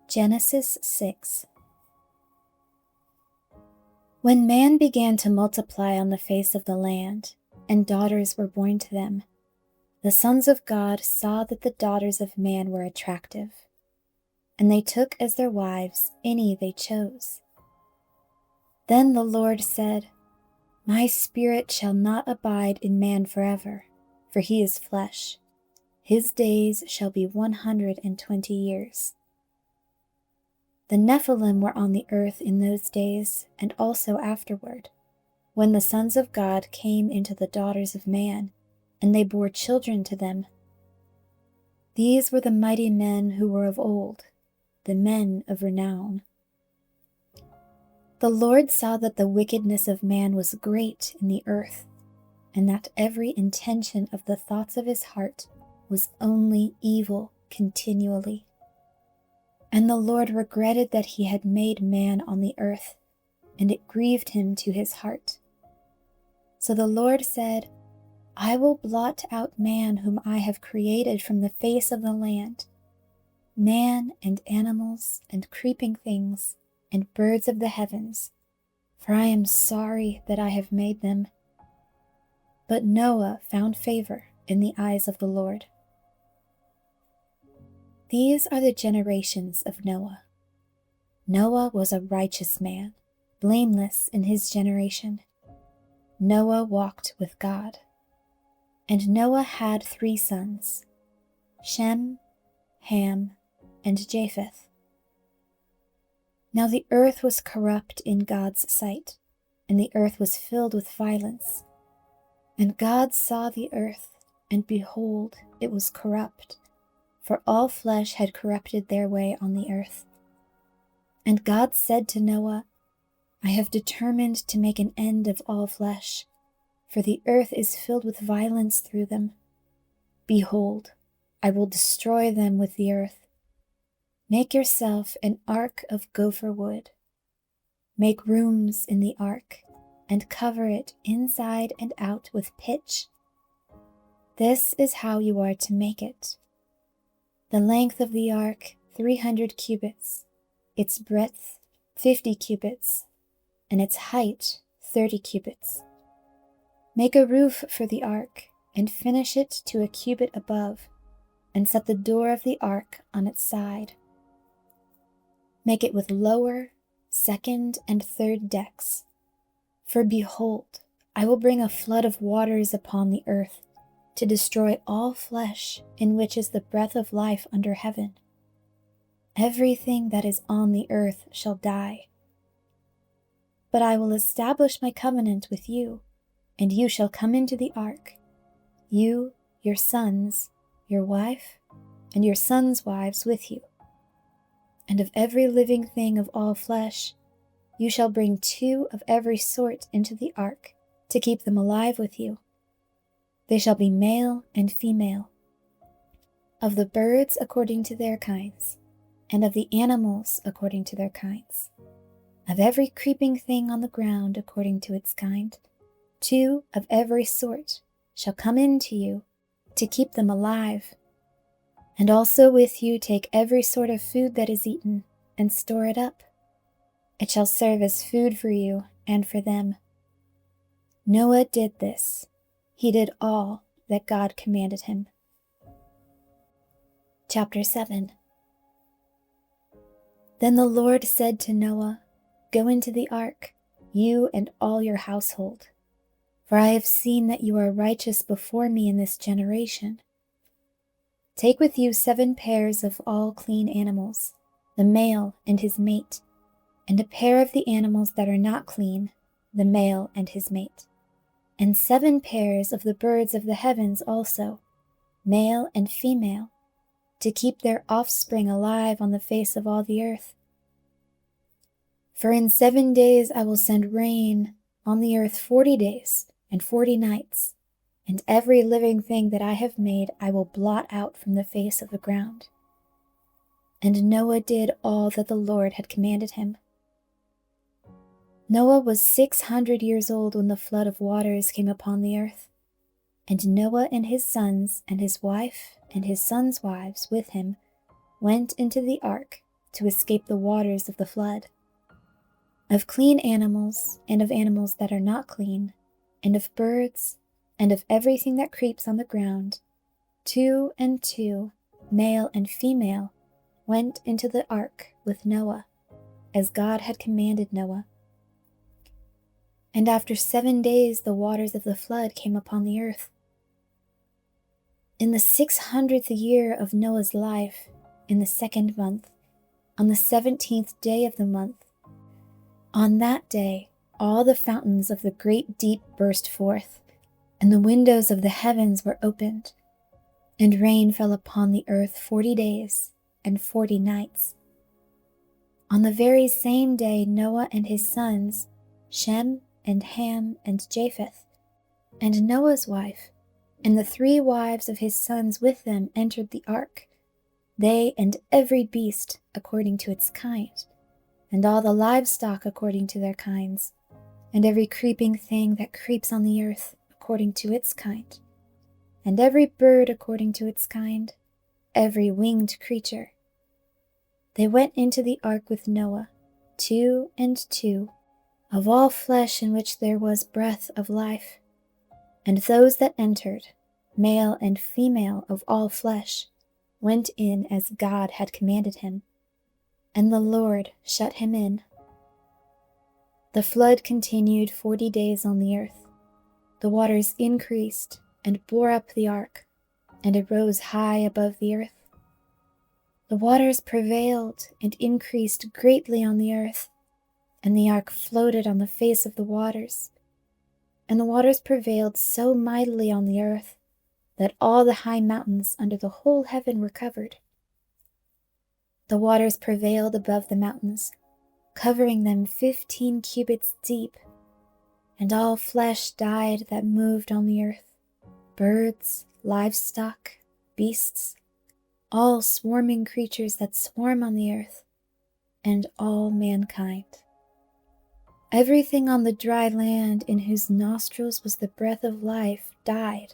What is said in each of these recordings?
Genesis 6. When man began to multiply on the face of the land, and daughters were born to them, the sons of God saw that the daughters of man were attractive, and they took as their wives any they chose. Then the Lord said, "My spirit shall not abide in man forever, for he is flesh. His days shall be 120 years. The Nephilim were on the earth in those days, and also afterward, when the sons of God came into the daughters of man, and they bore children to them. These were the mighty men who were of old, the men of renown. The Lord saw that the wickedness of man was great in the earth, and that every intention of the thoughts of his heart was only evil continually. And the Lord regretted that he had made man on the earth, and it grieved him to his heart. So the Lord said, I will blot out man whom I have created from the face of the land, man and animals and creeping things and birds of the heavens, for I am sorry that I have made them. But Noah found favor in the eyes of the Lord. These are the generations of Noah. Noah was a righteous man, blameless in his generation. Noah walked with God. And Noah had 3 sons, Shem, Ham, and Japheth. Now the earth was corrupt in God's sight, and the earth was filled with violence. And God saw the earth, and behold, it was corrupt, for all flesh had corrupted their way on the earth. And God said to Noah, I have determined to make an end of all flesh, for the earth is filled with violence through them. Behold, I will destroy them with the earth. Make yourself an ark of gopher wood. Make rooms in the ark, and cover it inside and out with pitch. This is how you are to make it. The length of the ark 300 cubits, its breadth 50 cubits, and its height 30 cubits. Make a roof for the ark, and finish it to a cubit above, and set the door of the ark on its side. Make it with lower, second, and third decks. For behold, I will bring a flood of waters upon the earth, to destroy all flesh in which is the breath of life under heaven. Everything that is on the earth shall die. But I will establish my covenant with you, and you shall come into the ark, you, your sons, your wife, and your sons' wives with you. And of every living thing of all flesh, you shall bring 2 of every sort into the ark, to keep them alive with you. They shall be male and female. Of the birds according to their kinds, and of the animals according to their kinds. Of every creeping thing on the ground according to its kind, 2 of every sort shall come into you, to keep them alive. And also with you take every sort of food that is eaten, and store it up. It shall serve as food for you and for them. Noah did this. He did all that God commanded him. Chapter 7. Then the Lord said to Noah, Go into the ark, you and all your household, for I have seen that you are righteous before me in this generation. Take with you 7 pairs of all clean animals, the male and his mate, and a pair of the animals that are not clean, the male and his mate, and 7 pairs of the birds of the heavens also, male and female, to keep their offspring alive on the face of all the earth. For in 7 days I will send rain on the earth 40 days and 40 nights, and every living thing that I have made I will blot out from the face of the ground. And Noah did all that the Lord had commanded him. Noah was 600 years old when the flood of waters came upon the earth, and Noah and his sons and his wife and his sons' wives with him went into the ark to escape the waters of the flood. Of clean animals, and of animals that are not clean, and of birds, and of everything that creeps on the ground, 2 and 2, male and female, went into the ark with Noah, as God had commanded Noah. And after 7 days the waters of the flood came upon the earth. In the 600th year of Noah's life, in the 2nd month, on the 17th day of the month, on that day all the fountains of the great deep burst forth, and the windows of the heavens were opened, and rain fell upon the earth 40 days and 40 nights. On the very same day Noah and his sons, Shem and Ham and Japheth, and Noah's wife, and the 3 wives of his sons with them entered the ark, they and every beast according to its kind, and all the livestock according to their kinds, and every creeping thing that creeps on the earth according to its kind, and every bird according to its kind, every winged creature. They went into the ark with Noah, 2 and 2, of all flesh in which there was breath of life. And those that entered, male and female of all flesh, went in as God had commanded him, and the Lord shut him in. The flood continued 40 days on the earth. The waters increased and bore up the ark, and it rose high above the earth. The waters prevailed and increased greatly on the earth, and the ark floated on the face of the waters. And the waters prevailed so mightily on the earth that all the high mountains under the whole heaven were covered. The waters prevailed above the mountains, covering them 15 cubits deep, and all flesh died that moved on the earth, birds, livestock, beasts, all swarming creatures that swarm on the earth, and all mankind. Everything on the dry land in whose nostrils was the breath of life died.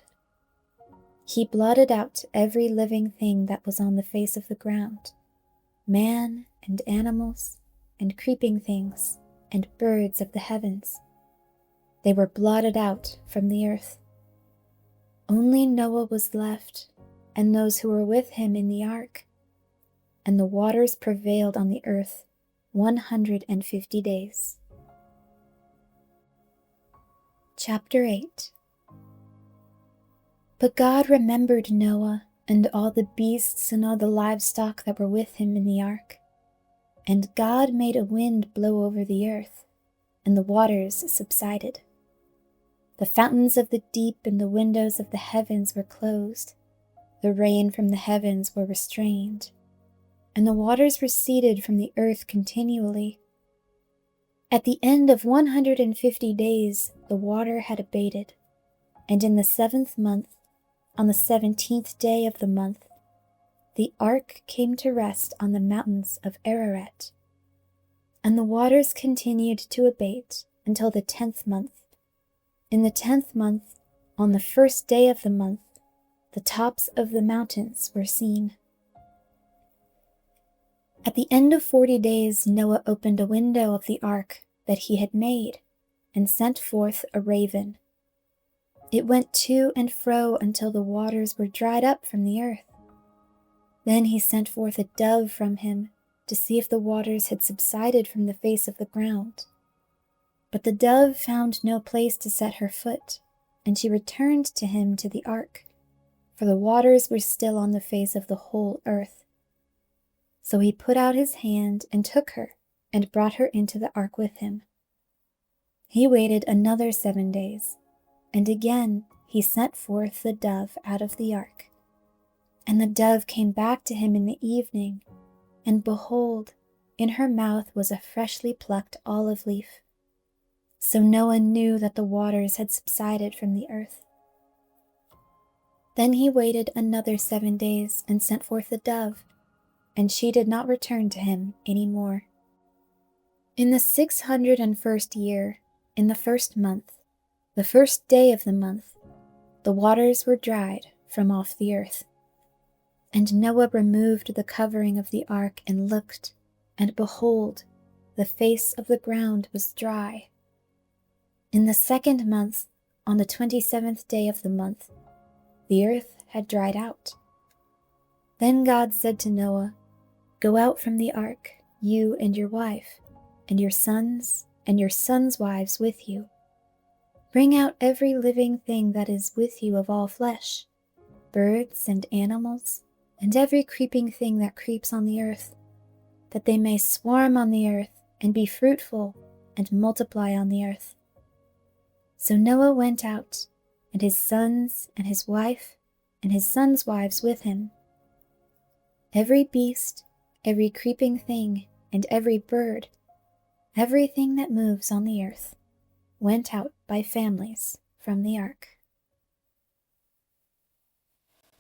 He blotted out every living thing that was on the face of the ground, man and animals and creeping things and birds of the heavens. They were blotted out from the earth. Only Noah was left, and those who were with him in the ark, and the waters prevailed on the earth 150 days. Chapter 8. But God remembered Noah and all the beasts and all the livestock that were with him in the ark. And God made a wind blow over the earth, and the waters subsided. The fountains of the deep and the windows of the heavens were closed. The rain from the heavens were restrained, and the waters receded from the earth continually. At the end of 150 days, the water had abated, and in the 7th month, on the 17th day of the month, the ark came to rest on the mountains of Ararat. And the waters continued to abate until the 10th month. In the 10th month, on the 1st day of the month, the tops of the mountains were seen. At the end of 40 days, Noah opened a window of the ark that he had made, and sent forth a raven. It went to and fro until the waters were dried up from the earth. Then he sent forth a dove from him to see if the waters had subsided from the face of the ground. But the dove found no place to set her foot, and she returned to him to the ark, for the waters were still on the face of the whole earth. So he put out his hand and took her, and brought her into the ark with him. He waited another 7 days, and again he sent forth the dove out of the ark. And the dove came back to him in the evening, and behold, in her mouth was a freshly plucked olive leaf. So Noah knew that the waters had subsided from the earth. Then he waited another 7 days and sent forth the dove, and she did not return to him any more. In the 601st year, in the 1st month, the 1st day of the month, the waters were dried from off the earth. And Noah removed the covering of the ark and looked, and behold, the face of the ground was dry. In the 2nd month, on the 27th day of the month, the earth had dried out. Then God said to Noah, "Go out from the ark, you and your wife, and your sons and your sons' wives with you. Bring out every living thing that is with you of all flesh, birds and animals, and every creeping thing that creeps on the earth, that they may swarm on the earth and be fruitful and multiply on the earth." So Noah went out, and his sons and his wife and his sons' wives with him. Every beast, every creeping thing, and every bird, everything that moves on the earth, went out by families from the ark.